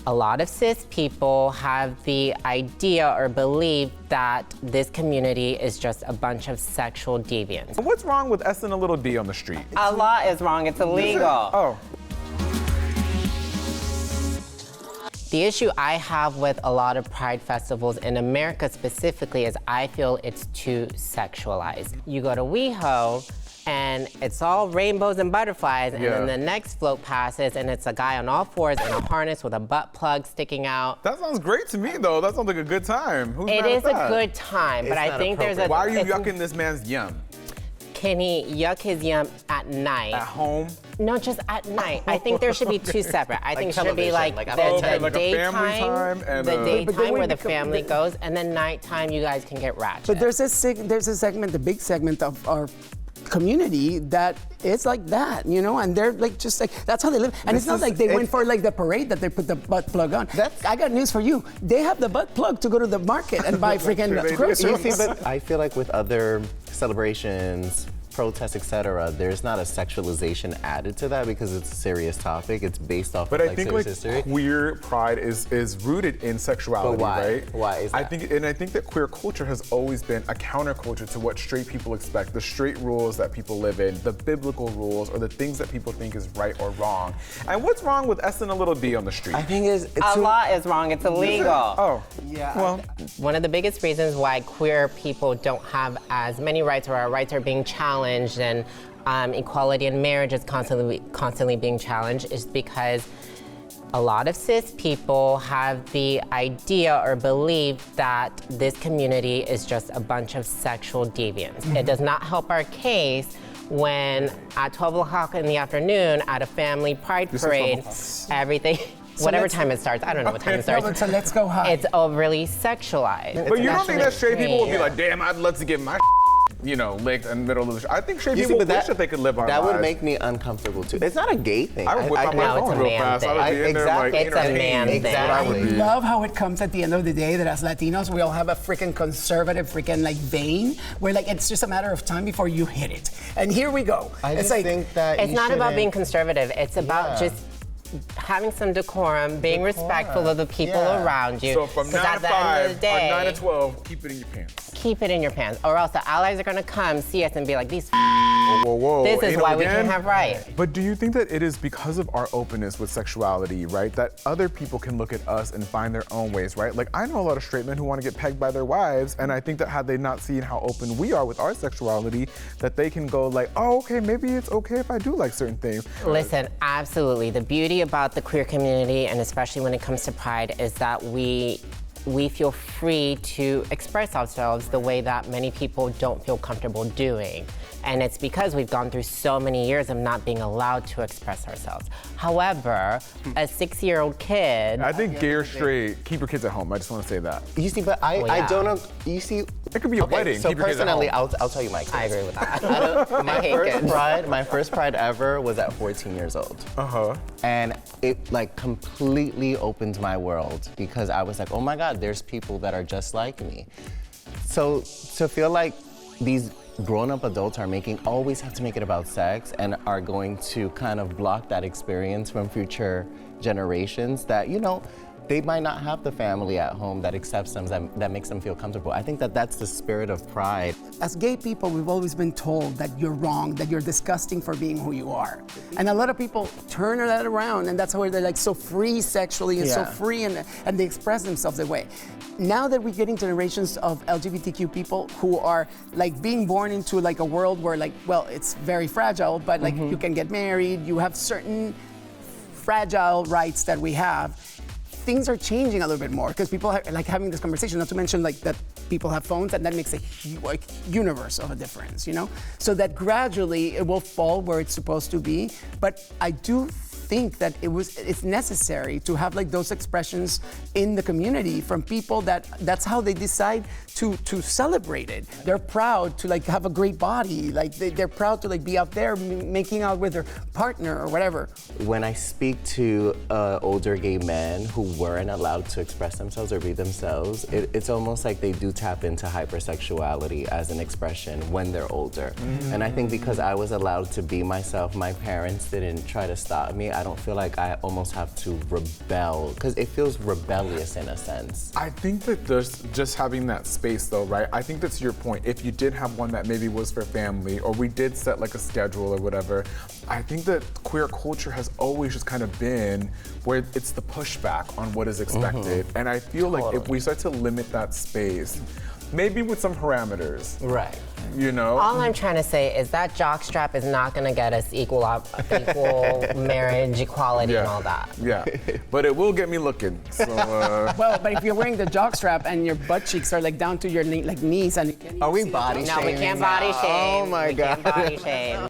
A lot of cis people have the idea or belief that this community is just a bunch of sexual deviants. What's wrong with S&a little D on the street? A lot is wrong, it's illegal. Oh. The issue I have with a lot of pride festivals in America specifically is I feel it's too sexualized. You go to WeHo, and it's all rainbows and butterflies, and then the next float passes, and it's a guy on all fours in a harness with a butt plug sticking out. That sounds great to me, though. That sounds like a good time. Who's It mad is at a that? good time, but I think there's a... Why are you yucking this man's yum? Can he yuck his yum at night? At home? No, just at night. I think there should be two separate. I think it should be like the daytime, where the family goes, and then nighttime you guys can get ratchet. But there's a segment, the big segment of our community that is like that, you know, and they're like just like that's how they live. And it's not like they went for like the parade that they put the butt plug on. I got news for you. They have the butt plug to go to the market and buy freaking groceries. But I feel like with other celebrations, protests, etc., there's not a sexualization added to that because it's a serious topic. It's based off of like serious history. Queer pride is rooted in sexuality, but why? right? Why is that? I think that queer culture has always been a counterculture to what straight people expect, the straight rules that people live in, the biblical rules, or the things that people think is right or wrong. And what's wrong with S&a little D on the street? I think it's a lot is wrong. It's illegal. Oh, yeah. Well, one of the biggest reasons why queer people don't have as many rights or our rights are being challenged and equality in marriage is constantly being challenged is because a lot of cis people have the idea or belief that this community is just a bunch of sexual deviants. Mm-hmm. It does not help our case when at 12 o'clock in the afternoon at a family pride parade, everything, whatever time it starts, I don't know what time it starts. So let's go high. It's overly sexualized. But you don't think that straight people will be like, damn, I'd love to get my licked in the middle of the I think straight people wish that they could live our lives. That would make me uncomfortable too. It's not a gay thing. I would whip my phone real fast. I would be in there like, it's a man thing. I love how it comes at the end of the day that as Latinos, we all have a freaking conservative freaking like vein where like it's just a matter of time before you hit it. And here we go. I just think that it's not about being conservative. It's about just having some decorum, being respectful of the people around you. So from 9 to 5 or 9 to 12, keep it in your pants. Keep it in your pants, or else the allies are gonna come see us and be like, these whoa. This is why we can't have rights. But do you think that it is because of our openness with sexuality, right, that other people can look at us and find their own ways, right? Like, I know a lot of straight men who want to get pegged by their wives, and I think that had they not seen how open we are with our sexuality, that they can go like, oh, okay, maybe it's okay if I do like certain things. Listen, absolutely. The beauty about the queer community, and especially when it comes to pride, is that we feel free to express ourselves the way that many people don't feel comfortable doing. And it's because we've gone through so many years of not being allowed to express ourselves. However, a 6-year-old kid... I think gay or straight, keep your kids at home. I just want to say that. You see, but I don't know, you see... It could be a wedding. So personally, I'll tell you my case. I agree with that. My first pride ever was at 14 years old. Uh-huh. And it like completely opened my world because I was like, oh my God, there's people that are just like me. So to feel like these grown-up adults are always have to make it about sex and are going to kind of block that experience from future generations that, they might not have the family at home that accepts them, that makes them feel comfortable. I think that that's the spirit of pride. As gay people, we've always been told that you're wrong, that you're disgusting for being who you are. And a lot of people turn that around, and that's why they're like so free sexually and so free, and they express themselves that way. Now that we're getting generations of LGBTQ people who are like being born into like a world where like, well, it's very fragile, but like you can get married, you have certain fragile rights that we have. Things are changing a little bit more because people are like having this conversation, not to mention like that people have phones and that makes a universe of a difference, So that gradually it will fall where it's supposed to be, but I do think that it's necessary to have like those expressions in the community from people that's how they decide to celebrate it. They're proud to like have a great body, like they're proud to like be out there making out with their partner or whatever. When I speak to older gay men who weren't allowed to express themselves or be themselves, it's almost like they do tap into hypersexuality as an expression when they're older. And I think because I was allowed to be myself, my parents didn't try to stop me. I don't feel like I almost have to rebel, because it feels rebellious in a sense. I think that there's just having that space though, right? I think that's your point. If you did have one that maybe was for family, or we did set like a schedule or whatever, I think that queer culture has always just kind of been where it's the pushback on what is expected. And I feel like if we start to limit that space, maybe with some parameters. Right. You know? All I'm trying to say is that jockstrap is not going to get us equal marriage, equality, and all that. Yeah, but it will get me looking. So, Well, but if you're wearing the jockstrap and your butt cheeks are like down to your knees and you can't Are we even see body the No, we shaming can't now? body shame. Oh my We God. can't body shame.